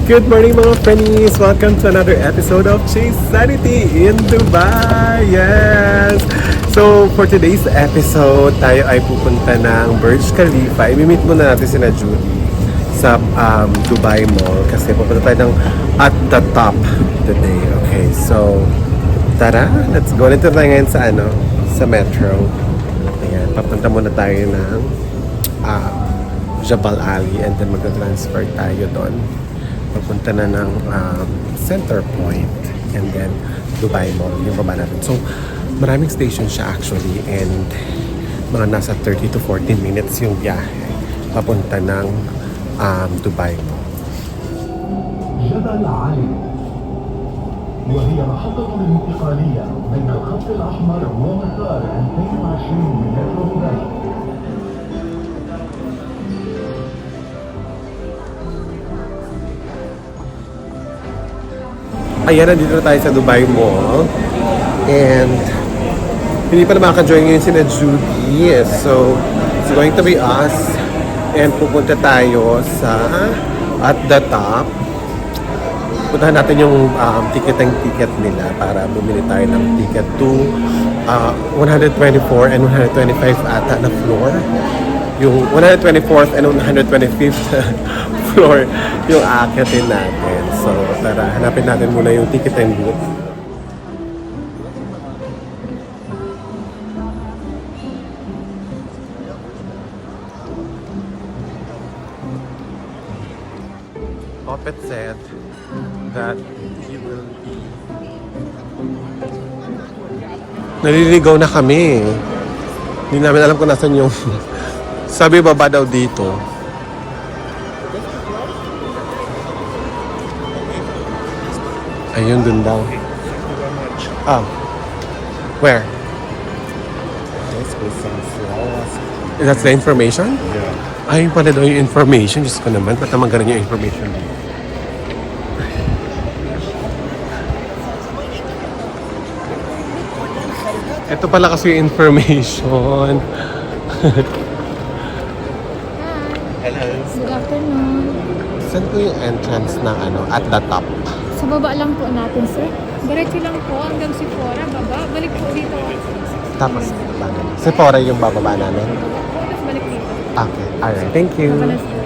Good morning mga friends! Welcome to another episode of Chase Sanity in Dubai! Yes! So, for today's episode, tayo ay pupunta ng Burj Khalifa. I-meet muna natin sina Judy sa Dubai Mall kasi pupunta tayo ng At The Top today. Okay, so tara, let's go. Nito tayo ngayon sa sa metro. Ayan, papunta muna tayo ng Jabal Ali and then mag-transfer tayo doon. Papunta na ng Center Point and then Dubai Mall, yung baba natin. So, maraming station siya actually and mga nasa 30 to 40 minutes yung biyahe papunta ng Dubai Mall. جبل علي وهي محطة الانتقالية بين الخط الأحمر ومسار 22 من مترو دبي. Ayan, nandito na tayo sa Dubai Mall. And hindi pa na maka-join ngayon si Judy. So, it's going to be us. And pupunta tayo sa At The Top. Puntahan natin yung ticket nila para bumili tayo ng ticket to 124 and 125 ata na floor. Yung 124th and 125th floor yung aakyatin natin. So, tara, hanapin natin muna yung ticketing booth. Opet said that he will be... Naliligaw na kami. Hindi namin alam kung nasan yung... Sabi baba daw dito. Ayun dun daw. Ah. Where? That's the information? Yeah. Ayun pala daw yung information. Diyos ko naman. Ba't naman ganun yung information dito? Ito pala kasi yung information. Hello. Good afternoon. Saan po yung entrance ng At The Top? Sa baba lang po natin, sir. Diretso lang po hanggang Sephora, baba. Balik po dito. Tapos, Sephora yung bababa namin? Tapos balik dito. Okay, alright. Thank you. Baba na, sir.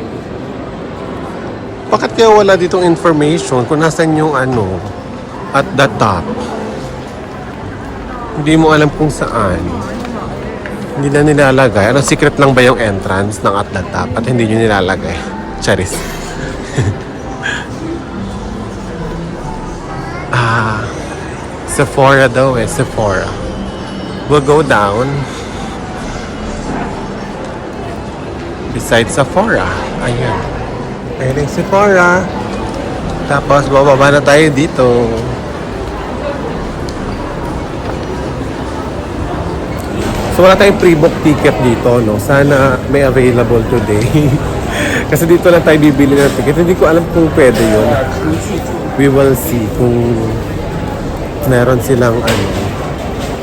Bakit kaya wala ditong information kung nasan yung At The Top? Hindi mo alam kung saan. Hindi na nilalagay. Secret lang ba yung entrance ng At The Top at hindi nyo nilalagay? Charis. Sephora daw Sephora. We'll go down beside Sephora. Ayan. Ayan yung Sephora. Tapos bababa na tayo dito. So wala tayong pre-book ticket dito, no? Sana may available today. Kasi dito lang tayo bibili ng ticket. Hindi ko alam kung pwede yun. We will see kung meron silang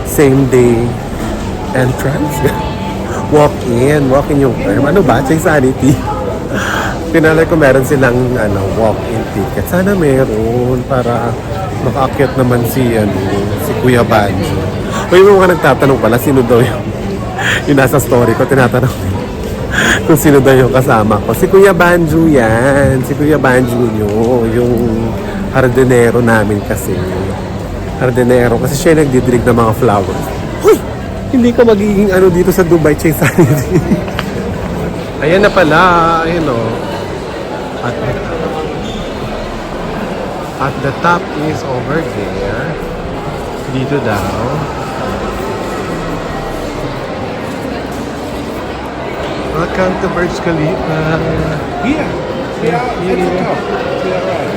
same day entrance. Walk-in yung term. Ano ba? Chase Sanity. Pinalay ko meron silang walk-in ticket. Sana meron para makaakyat naman si Kuya Banjo. May mga nagtatanong pala sino daw yung nasa story ko. Tinatanong kung sino daw yung kasama ko. Si Kuya Banjo yan. Si Kuya Banjo yung hardinero namin kasi. Hardinero. Kasi siya yung nagdidilig ng mga flowers. Huy! Hindi ka magiging dito sa Dubai, Chase Sanity. Ayan na pala. Ayan o. At the top is over there. Dito daw. Welcome to Burj Khalifa. Here. Yeah, at the top. Yeah, right.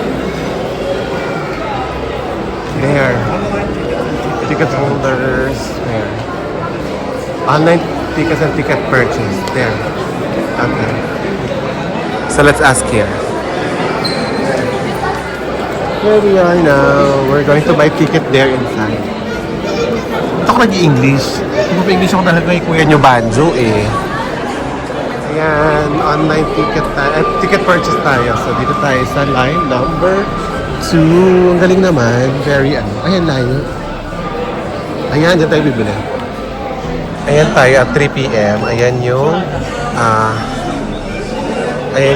There. Online Ticket holders. There. Online tickets and ticket purchase. There. Okay. So let's ask here. Here we are now. We're going to buy ticket there inside. Ito ko nag-i-English. Kung pa-English ako talaga kay Kuya nyo Banjo eh. Ayan. Ayan, online ticket ticket purchase tayo. So, dito tayo sa line number 2. Ang galing naman. Very Ayan, layo. Ayan, dyan tayo bibili. Ayan tayo at 3 p.m. Ayan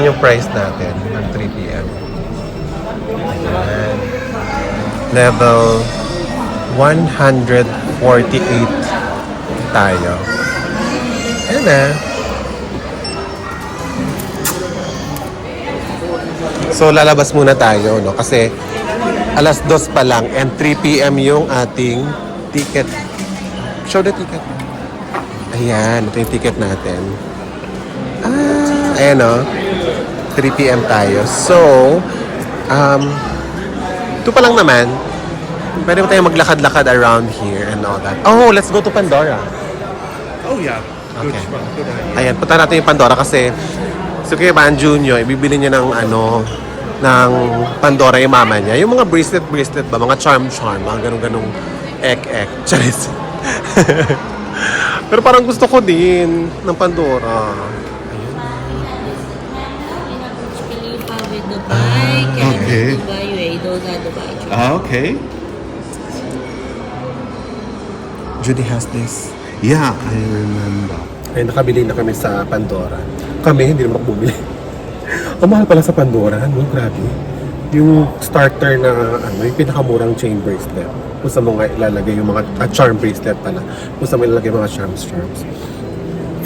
yung price natin ng 3 p.m. Ayan. Level 148 tayo. Ayan na. So, lalabas muna tayo, no? Kasi alas 2 pa lang and 3 p.m. yung ating ticket. Show the ticket. Ayan, ito yung ticket natin. Ayan, no? 3 p.m. tayo. So, 2 pa lang naman. Pwede mo tayong maglakad-lakad around here and all that. Oh, let's go to Pandora. Oh yeah. Good, Okay. good idea. Ayan, punta natin yung Pandora kasi si Kuya Van Junior, ibibili niya ng ng Pandora yung mama niya. Yung mga bracelet ba, mga charm, mga ganung-ganung ek. Charis. Pero parang gusto ko din ng Pandora. Khalifa with Dubai, Canada, Okay. Dubai, UAE, those are Dubai. Okay. Judy has this. Yeah, I remember. Ay, nakabili na kami sa Pandora. Kami, hindi naman ako bumili. Ang mahal pala sa Pandora, no? Grabe. Yung starter na, yung pinakamurang chain bracelet. Kung sa mga ilalagay yung mga, charm bracelet pala. Kung sa mga ilalagay yung mga charms.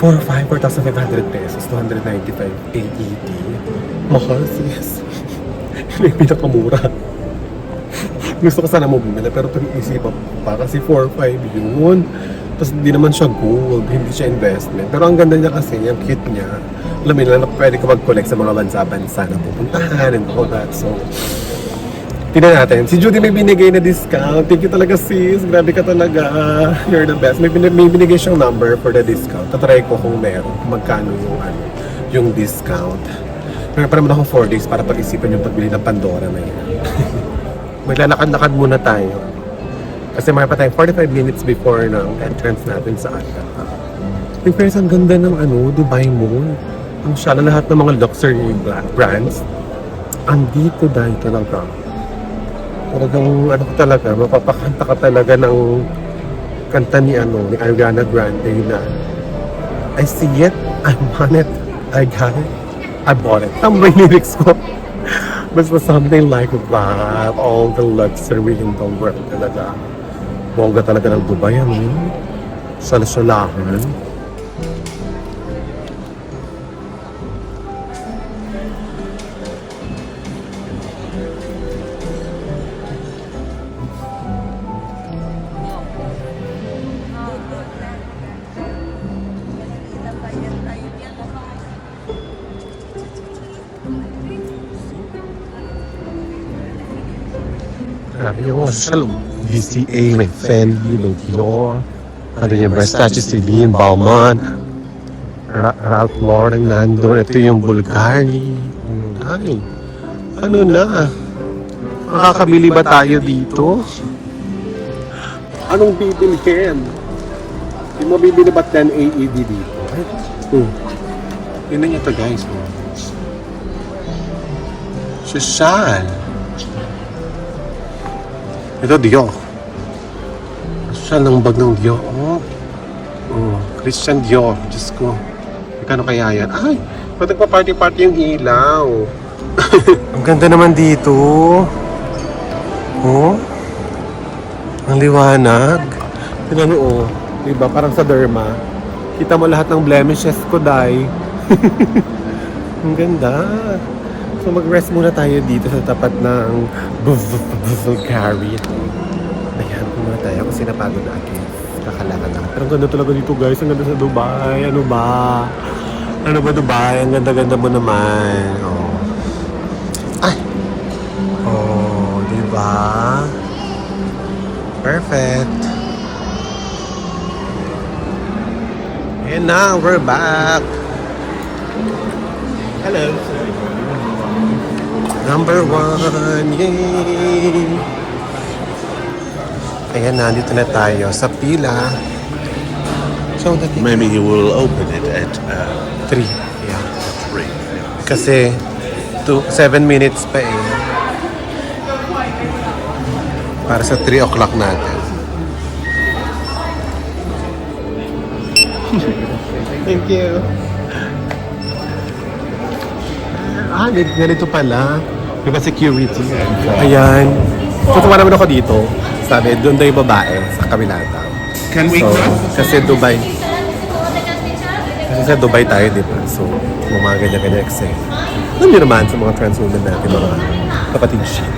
4,500 pesos, 295, 880. Mahal, sis. Yung pinakamura. Gusto ko sana mo bumili, pero pag-isipan pa kasi 4,500 yun. Tapos hindi naman siya gold, hindi siya investment. Pero ang ganda niya kasi, yung kit niya, alam mo na pwede ka mag-collect sa mga bansa-bansa na pupuntahan and all that. So, tingnan natin. Si Judy may binigay na discount. Thank you talaga sis. Grabe ka talaga. You're the best. May binigay siyang number for the discount. Tatry ko kung meron. Kung magkano yung discount. Pero pa naman ako 4 days para pag-isipan yung pagbili ng Pandora na yun. Maglalakad-lakad muna tayo. Kasi may pa tayong 45 minutes before ng entrance natin sa Atlanta. Yung first, ang ganda ng Dubai Mall. Ang shala lahat ng mga luxury brands. Andito dahil talaga. Talagang talaga, mapapakanta ka talaga ng kanta ni Ariana Grande na I see it, I want it, I got it, I bought it. Tama yung lyrics ko. Basta something like that. All the luxury in the world talaga. Bongga talaga ng Dubai, Salasalahan. Grabe yung salong. DCA, may Fendi, may Dior. Ano yung Versace, Celine, Balmain. Ralph Lauren nandun. Ito yung Bulgari. Ay, ano na? Makakabili ba tayo dito? Anong bibilhin? Hindi mo bibili ba't 10 AED dito? Tingnan niyo to guys. Social. Ito, Dior. Social ng bag ng Dior. Christian Dior. Diyos ko. Kano kaya yan? Ay, ba't nagpa-party-party yung ilaw? Ang ganda naman dito. Oh. Ang liwanag. Tingnan mo, diba? Parang sa derma. Kita mo lahat ng blemishes ko, Day. Ang ganda. So mag-rest muna tayo dito sa tapat ng Bulgari. Ayan, muna tayo kasi napagod na agad. Kakalakad na. Pero ang ganda talaga dito guys. Ang ganda sa Dubai. Ano ba? Ano ba Dubai? Ang ganda-ganda mo naman. Oh. Ay! Oh, diba? Perfect. And now we're back. Hello. Number 1, yay! Ayan, nandito na tayo sa pila. So, Maybe you will open it at 3. Yeah. Kasi 7 minutes pa eh. Para sa 3 o'clock natin. Thank you. Ganito pala. Diba security? Ayan. Tutuwa naman ako dito. Sabi, doon daw yung babae sa kabilata. Can we So, grab? kasi Dubai. Kasi sa Dubai tayo, di ba? So, mga ganyan-ganyan kasi. Alam niyo naman sa mga trans women natin, mga kapatid shit.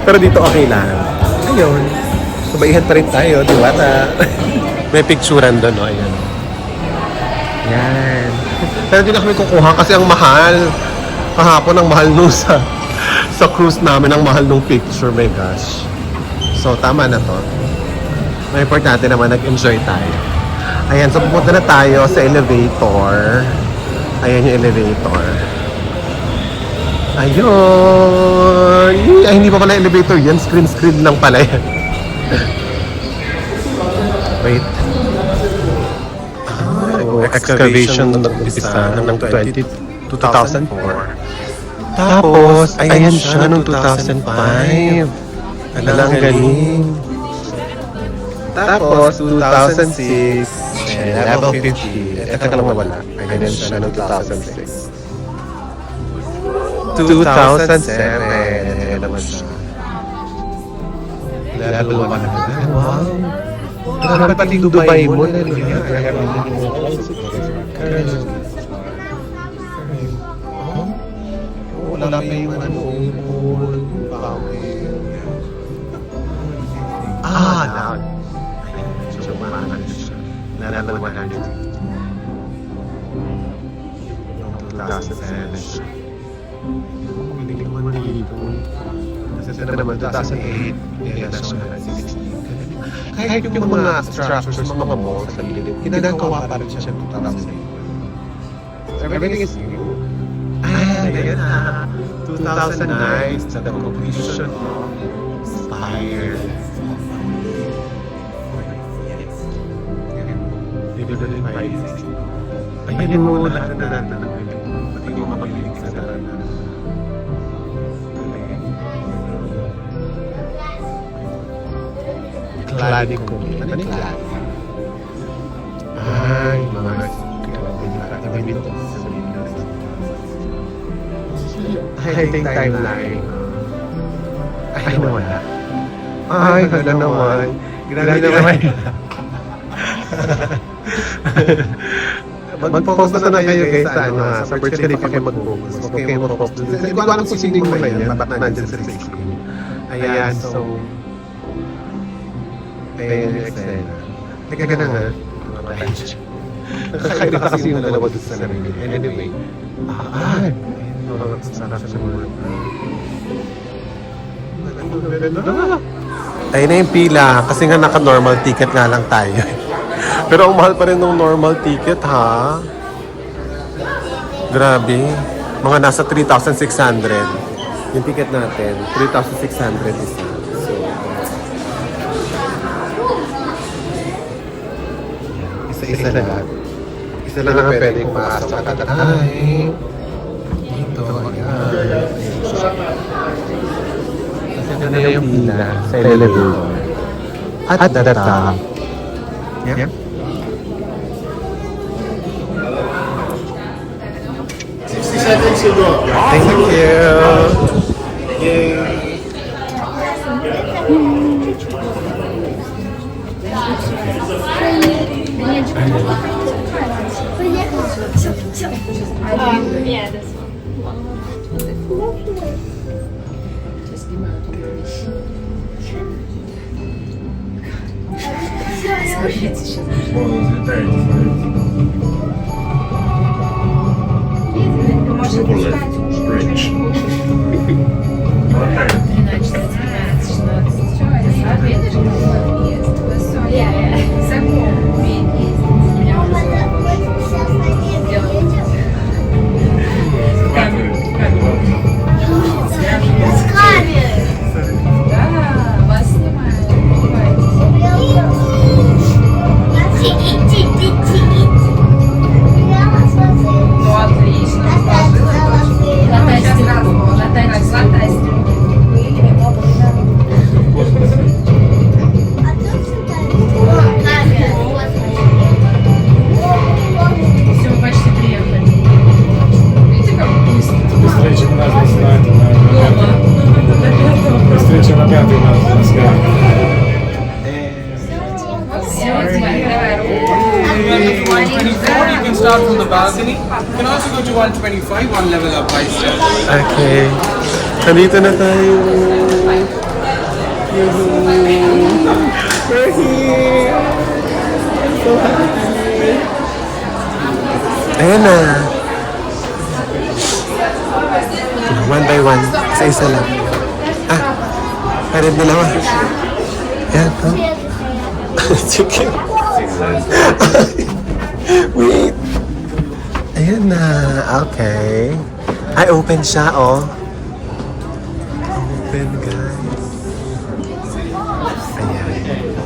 Pero dito okay lang. Ayun. Sabaihan pa rin tayo, di ba? May picturean doon, no? Ayan. Yan. Pero hindi na kami kukuha kasi ang mahal. Kahapon ang mahal nung sa cruise namin, ang mahal nung picture, my gosh. So, tama na to. May importante naman, nag-enjoy tayo. Ayan, so pupunta na tayo sa elevator. Ayan yung elevator. Ayun! Ay, hindi pa pala elevator yan. Screen lang pala yan. Wait. Excavation na nag-umpisa ng 2004. Tapos, ayan siya noong 2005. Alang galing. Tapos, 2006, level 50. Ito ka lang nawala. Ayan siya noong 2006. 2007. Ayan naman siya. Level 100. Wow. Grabe pati Dubai mo. Wala pa yung yung pool, yung fountain. Now. So, marami siya. Level 100. Yung 2007 siya. Hindi ko man dito. Kasi ito naman 2008. Kaya na siya 2016. Kahit yung mga structures, mga malls sa gilid, ginagawa pa rin siya 2008. Everything is new. Ayan na. 2009, sa the completion of Spire. Ayan mo lahat na natin ng pati yung mapagilig sa daan na. Cladding ko. Ano yung cladding? Ay, mga cladding dito sa Pilipinas. Hiking timeline. Ay, nawala. Ay, hala naman. Grabe naman. Mag-focus na kayo guys sa ano ha. Sa Burj Khalifa kayo mag-focus. Huwag kayo mag-focus. Hindi ko alam kung sino yung mga yan. Ba't nandyan sa screen. Ayan, so... Ayan yung eksena. Teka ka na nga. Nakakairita kasi yung dalawa doon sa sarili. Anyway. Ayun na yung pila kasi nga naka-normal ticket nga lang tayo. Pero ang mahal pa rin ng normal ticket ha. Grabe. Mga nasa 3,600. Yung ticket natin, 3,600 isa. So, isa-isa lahat. Isa lang ang pwedeng pumasok at ay. Dito, ayan. Kasi na yung pila sa elevator. At the top. Yep. Thank you. Yeah, this one. Ну, отлично, сложила. Let's go. You can start from the balcony. You can also go to 125, one level up by step. Okay. Nandito na tayo. We're here. I'm so happy. Ayan na. One by one. Isa-isa lang. Parang dalawa. Ayan. Chicken. Wait. Ayan na. Okay. Ay, open siya, oh. Open, guys. Ayan.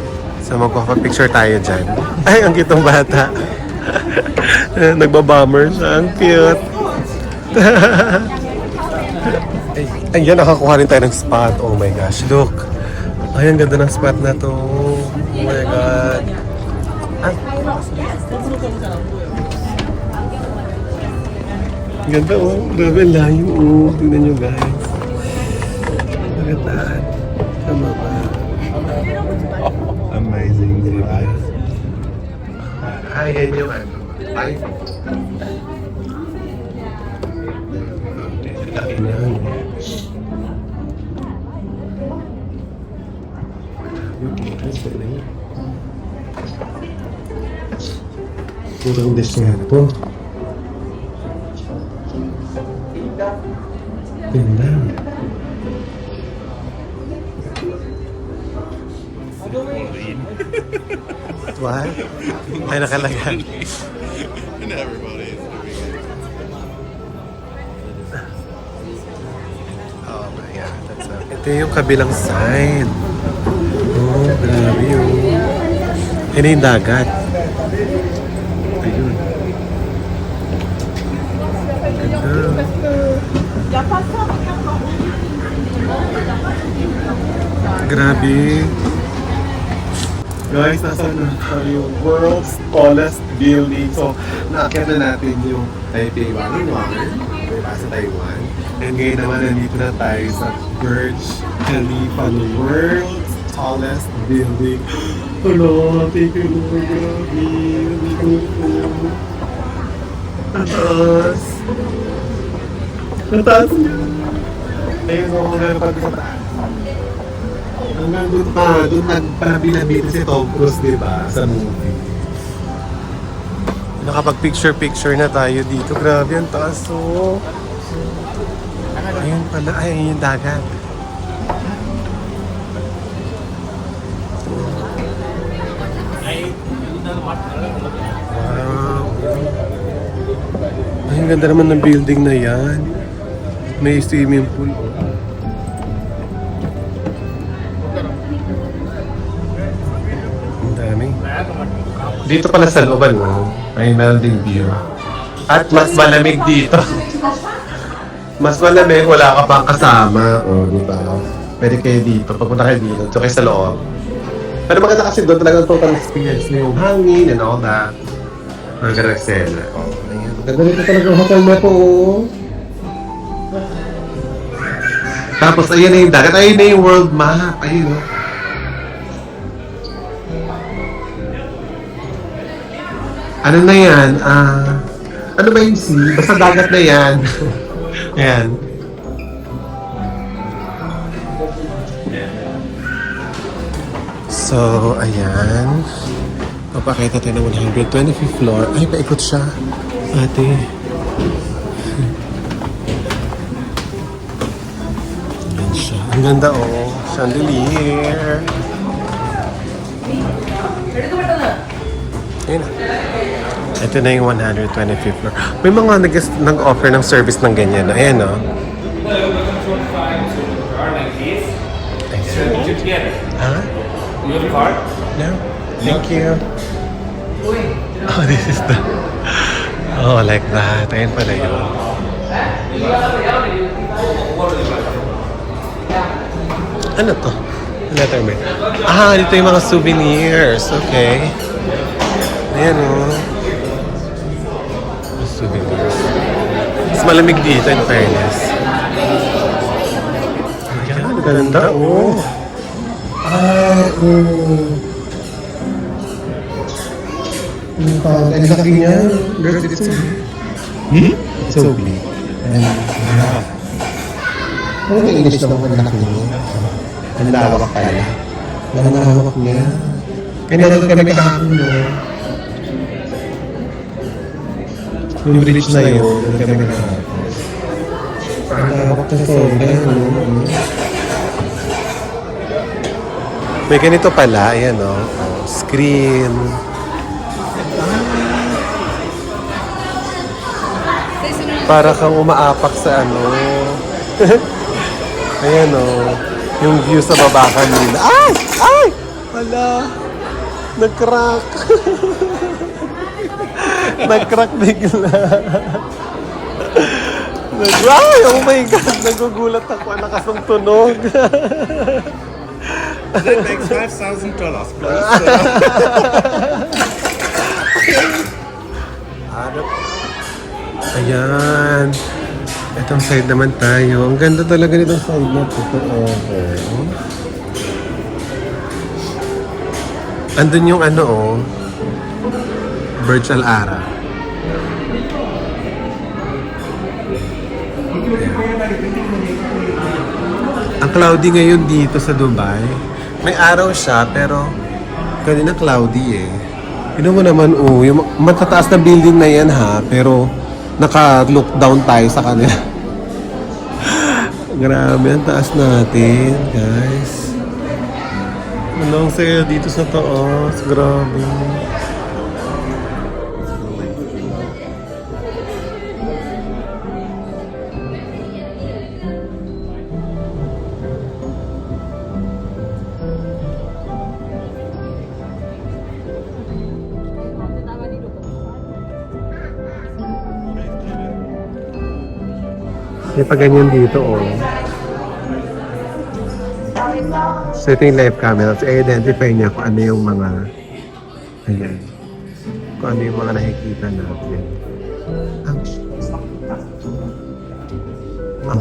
So, magpapapicture tayo dyan. Ay, ang kitong bata. Nagbabomber siya. Ang cute. Ayan, nakakuha rin tayo ng spot. Oh my gosh, look. Ay, ang ganda ng spot na to. Oh my God. Ay. Ganda, oh. Grabe, ang layo, oh. Tingnan nyo, guys. Maganda. Tama ba? Amazing, di ba? Hi, yan yung ano. iPhone. Laki na yan. Purang desierto. Ganda. What? Ay, nakalagay. Oh my God, that's a... Ito yung kabilang side. Oh, grabe yun. Yan yung dagat. Ayun. Ganda. Grabe. Guys, nasa na yung world's tallest building. So, naakyat na natin yung Taipei 101, diba, sa Taiwan. And ngayon naman, nandito na tayo sa Burj Khalifa, the world's tallest building. Hello, thank you, Lord. Grabe. Nandito po. Nataas. Nataas niya. Ayun, ako nga pag sa taas. Hanggang doon pa, doon nagpanabi-nabi si Tom Cruise, di ba, sa movie. Nakapag-picture-picture na tayo dito. Grabe, ang taas, oh. Ayun pala, ay, ayun yung dagat. Wow. Ay, ang ganda naman ng building na yan. May swimming pool. Dito pala sa looban mo, may meron ding view. At mas malamig dito. Mas malamig, wala ka pang kasama. O, di ba? Pwede kayo dito. Pagpunta kayo dito, ito kayo sa loob. Pero maganda kasi doon talagang total experience mo yung hangin and all that. Maganda eksena. O, ayan. Maganda dito talaga ang hotel na po. Tapos, ayan na yung dagat. Ayun na yung world map. Ayun, o. Ano na yan? Ano ba yung sea? Basta dagat na yan. Ayan. So, ayan. Papakita tayo ng 125th floor. Ay, paikot siya. Ate. Ayan siya. Ang ganda, oh. Chandelier. Ayan na. Ito na yung 125th floor. May mga nag-offer ng service ng ganyan. Ayan, no? Ayan. Ha? Your card? No? Thank you. Oh, this is the... Oh, like that. Ayan pala yun. Ano to? Letterman. Dito yung mga souvenirs. Okay. Ayan, oh. Souvenirs. Mas malamig dito, in fairness. Ayan. Ganda, oh. Ay, oh. Ang laki niya. Girls, it's so big. It's so big. Ano yung English naman ang laki niya? Ang lawak pala. Ang lawak niya. Kaya nanood kami kahapon, no? Yung bridge na yun, doon kami kahapon. Ang lawak na sobra, no? May ganito pala, ayan, no? Screen. Para kang umaapak sa ano. Ayan, no? Yung view sa baba kanina. Ay! Ay! Wala! Nag-crack! Nag-crack bigla. Ay! Oh my God! Nagugulat ako. Ang lakas ng tunog. That makes $5,000, please. Ayan. Itong side naman tayo. Ang ganda talaga nitong side na ito. Andun yung ano, oh. Burj Al Arab. Ang cloudy ngayon dito sa Dubai. May araw siya, pero kanina cloudy eh. Yun mo naman, oh, yung matataas na building na yan ha, pero naka-look down tayo sa kanila. Grabe, ang taas natin, guys. Ang saya dito sa taas. Grabe. May pa ganyan dito, oh. So, ito yung live camera. So, i-identify niya kung ano yung mga, ayan, kung ano yung mga nakikita natin. Ang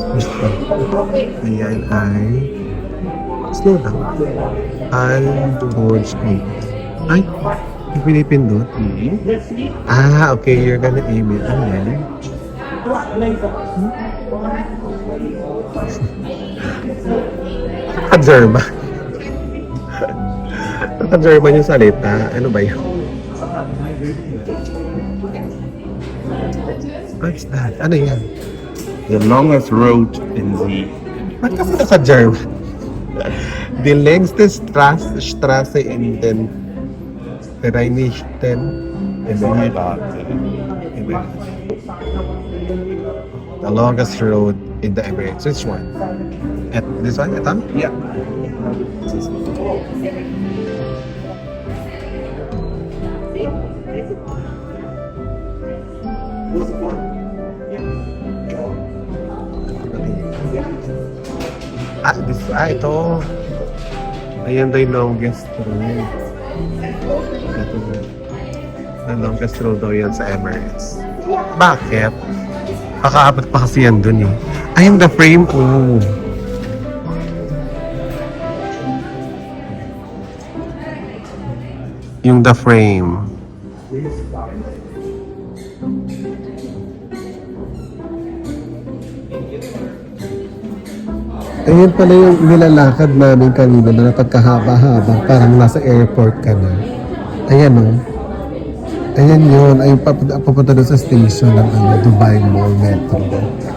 gusto. Ayan ay, slow lang. Al-Burj Ay, yung pinipindot. Ah, okay. You're gonna aim it. Ayan. Naka-German. Naka-German yung salita. Ano ba yun? What's that? Ano yan? The longest road in the... Ba't kasi naka-German? Die längste Straße in den Vereinigten Emiraten. The longest road in the Emirates. Which one? At this one? Ito? Yeah. Ito. Ayan daw yung longest road. Ito na. The longest road daw yan sa Emirates. Bakit? Kakaabot pa kasi yan dun eh. Ayun, the frame ko. Yung the frame. Ayun pala yung nilalakad namin kanina na napagkahaba-haba. Parang nasa airport ka na. Ayan o. Ayan yun. Ayun papunta doon sa station ng Dubai Mall Metro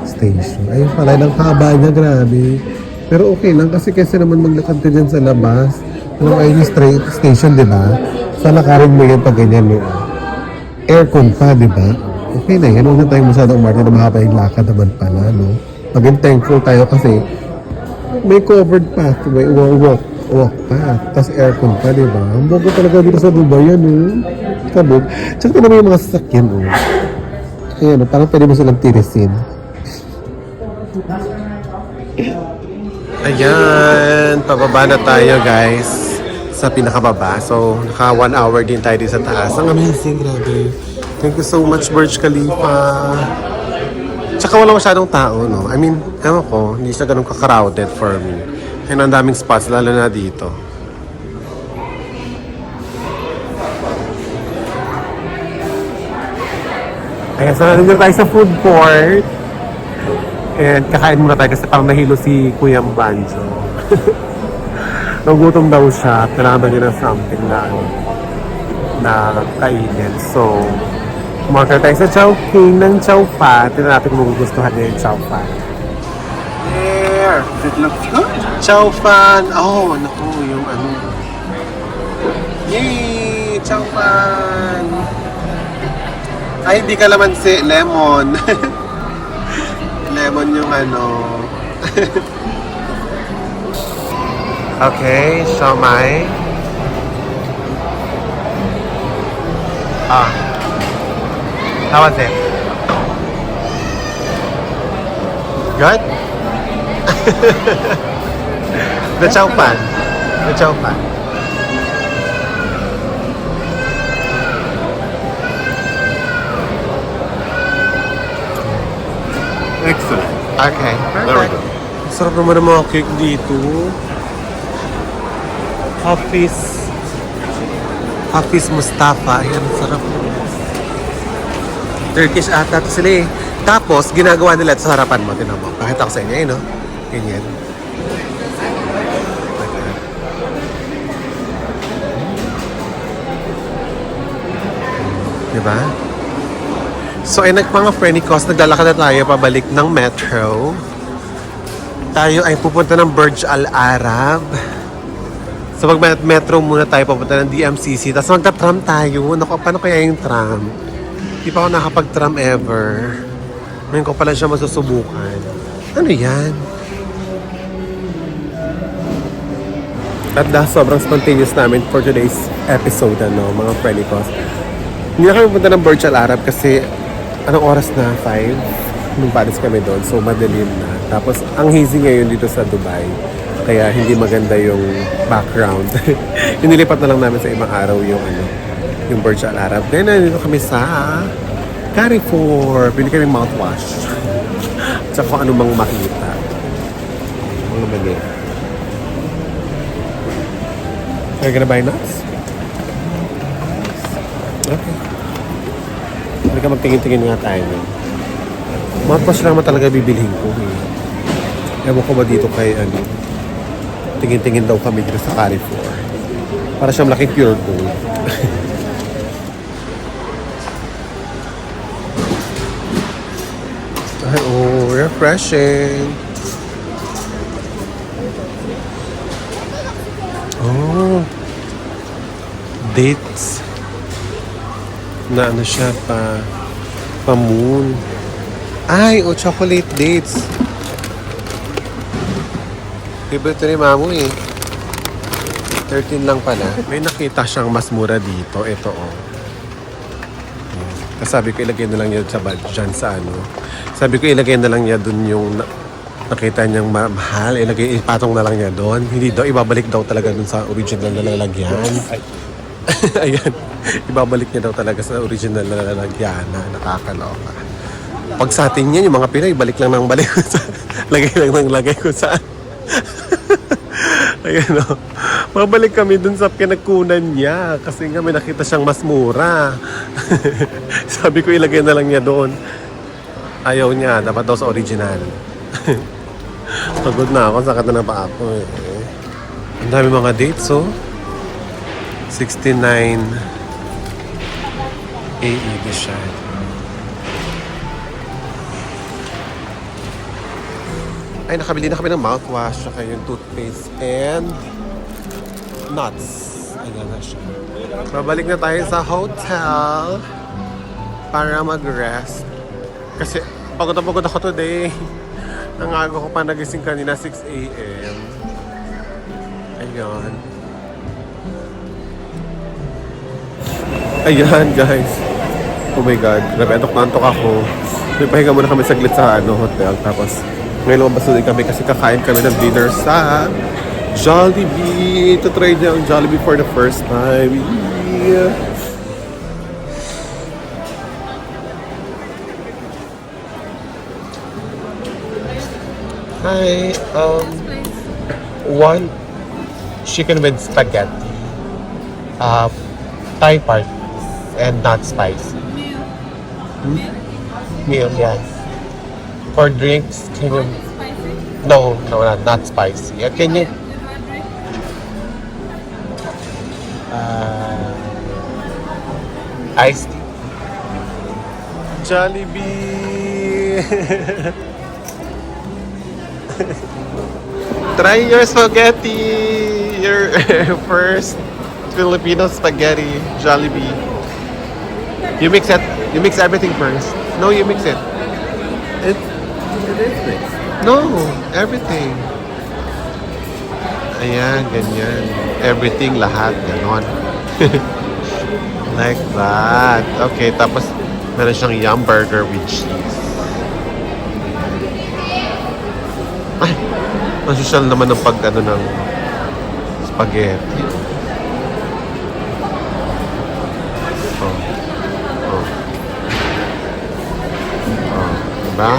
Station. Ayun pala. Ang haba niya. Grabe. Pero okay lang kasi naman maglakad ka dyan sa labas. Ayun yung station, di ba? Sa lakarin mo yan pag ganyan yun. Aircon pa, di ba? Okay na yan. Huwag na tayong masyadong umarte na mahaba yung lakad naman pala, no? Maging thankful tayo kasi may covered path, may walk path, tapos aircon pa, di ba? Ang bogo talaga dito sa Dubai yan, kabog. Tsaka naman yung mga sasakyan, ayan, parang pwede mo silang tirisin. Ayan, pababa na tayo, guys, sa pinakababa. So, naka 1 hour din tayo din sa taas. Ang amazing, grabe. Thank you so much, Burj Khalifa. Tsaka wala masyadong tao, no? I mean, ewan ko, hindi siya ganun ka-crowded for me. Ayun, ang daming spots, lalo na dito. Ayan, so nandito tayo sa food court. And kakain muna tayo kasi parang nahilo si Kuya Banjo. Nagutom daw siya. Kailangan daw niya ng something na kainin. So, kumakain tayo sa Chowking ng Chow Fan. Tignan natin kung magugustuhan niya yung Chow Fan. There! It looks good. Chow Fan! Oh, naku, yung ano. Yay! Chow Fan! Ay, hindi kalamansi. Lemon. Lemon yung ano. Okay, siomai. How was it? Good? The chow pan. The chow pan. Excellent. Okay, Very perfect. good. Sarap naman ng mga cake dito. Hafiz Mustafa. Ayan, sarap. Turkish ata to sila eh. Tapos, ginagawa nila ito sa harapan mo. Tinan mo. Pakita ko sa inyo, no? Ganyan. Diba? So, ay mga friendly cost, naglalakad na tayo pabalik ng metro. Tayo ay pupunta ng Burj Al Arab. So, mag-metro muna tayo papunta ng DMCC. Tapos magta-tram tayo. Naku, paano kaya yung tram? Di pa ako nakapag-tram ever. Ngayon ko pala siya masusubukan. Ano yan? At sobrang spontaneous namin for today's episode, mga friendly cost. Hindi na kami pupunta ng Burj Al Arab kasi anong oras na? 5? Nung palis kami doon. So, madilim na. Tapos, ang hazy ngayon dito sa Dubai. Kaya hindi maganda yung background. Inilipat na lang namin sa ibang araw yung Burj Al Arab. Then, nandito kami sa Carrefour. Bili kami mouthwash. Tsaka kung ano mang makita. Mga mali. Are you gonna buy nuts? Okay. Hindi ka magtingin-tingin nga tayo. Mouthwash lang talaga bibilhin ko. Ewan ko ba dito kay tingin-tingin daw kami dito sa Carrefour. Para siyang malaking pure gold. Ay, oh, refreshing. Oh. Dates. Na ano siya pa moon. Ay, oh, chocolate dates. Favorite ni Mamu eh. 13 lang pala. May nakita siyang mas mura dito. Ito oh. Kasi sabi ko ilagay na lang niya sa dyan sa ano. Sabi ko ilagay na lang niya dun yung nakita niyang mahal. Ipatong na lang niya doon. Hindi daw, ibabalik daw talaga dun sa original na lalagyan. Ayan. Ibabalik niya daw talaga sa original na lalagyan na nakakaloka. Pag sa atin yan, yung mga Pinoy, balik lang ng balik ko sa... lagay lang ng lagay ko sa... Ayan o. Mabalik kami dun sa pinagkunan niya kasi nga may nakita siyang mas mura. Sabi ko ilagay na lang niya doon. Ayaw niya. Dapat daw sa original. Pagod na ako. Sakit na pa ako eh. Ang dami mga dates oh. 69 AE Bishad. Ay, nakabili na kami ng mouthwash, saka yung toothpaste, and nuts. Ayan na siya. Babalik na tayo sa hotel para mag-rest. Kasi pagod na pagod ako today. Ang aga ko pa nagising kanina, 6 AM. Ayan. Ayan, guys. Oh my God. Grabe, antok na antok ako. May pahinga muna kami saglit sa hotel. Tapos, ngayon lumabas ulit kami kasi kakain kami ng dinner sa Jollibee. Ito try niya ang Jollibee for the first time. Yeah. Hi. one chicken with spaghetti. Thai part and not spicy. Meal, yes. For drinks, can you... No, not spicy. Can you... Iced tea. Jollibee! Try your spaghetti! Your first Filipino spaghetti, Jollibee. You mix it. You mix everything first. No, you mix it. It is mixed. No, everything. Ayan, ganyan. Everything, lahat, ganon. Like that. Okay, tapos meron siyang yum burger with cheese. Ay, masosyal naman ng pag-ano ng spaghetti. Oh. Oh. Oh. Diba?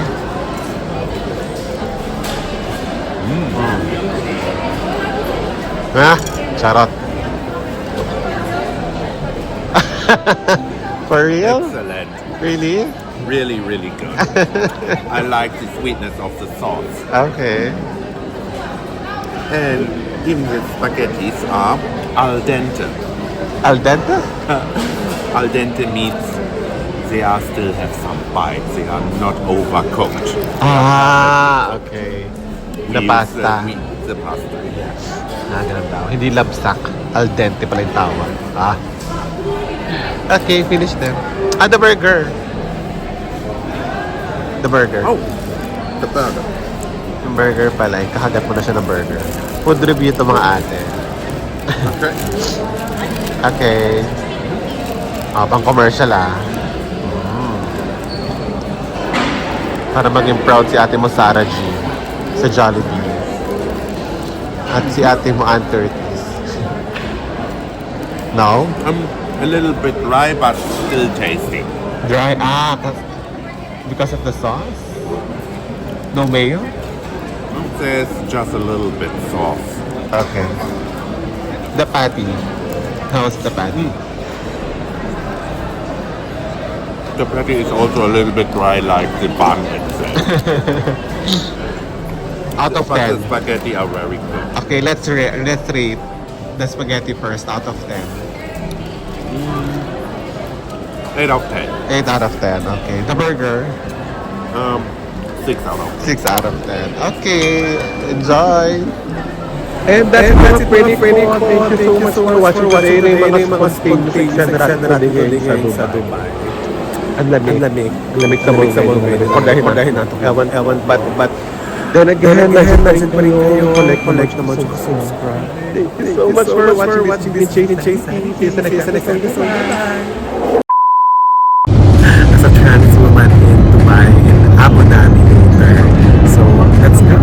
Ha? Charot. For real? Excellent. Really? Really, really good. I like the sweetness of the sauce. Okay. And even the spaghettis are al dente. Al dente? Al dente means they are still have some bite. They are not overcooked. Ah, okay. The Is, pasta. the pasta, yes. Ganun daw. Hindi labsak. Al dente pala yung tawag. Ah. Okay, finish them. The burger. The burger. Oh, the burger. Yung burger pala. Kakagat mo na siya ng burger. Food review to mga ate. Okay. Okay. Pang commercial Para maging proud si ate mo Sarah G sa Jollibee. At si ate mo Ann Curtis. No? A little bit dry, but still tasty. Dry. Because of the sauce? No mayo? There's just a little bit sauce. Okay. The patty. How's the patty? The patty is also a little bit dry, like the bun itself. Out of But the 10. spaghetti are very good. Okay, let's rate the spaghetti first out of 10. 8 out of 10. 8 out of 10. Okay. The burger, 6 out of 10. 6 out of 10. Okay. Enjoy. And that's it pretty cool. Thank you so much for watching today. May mga spontaneous section na natin sa Dubai. Ang lamig. Ang lamig sa mga Pordahin natin. Ewan. But then again, doesn't pa rin kayo collect naman sa subscribe. Thank you so much for watching this Chase TV. See you sa next episode. As a trans woman in Dubai, in Abu Dhabi later. So, let's go.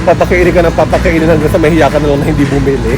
Papakainin ka ng papakainin hanggang sa mahiya ka na lang na hindi bumili.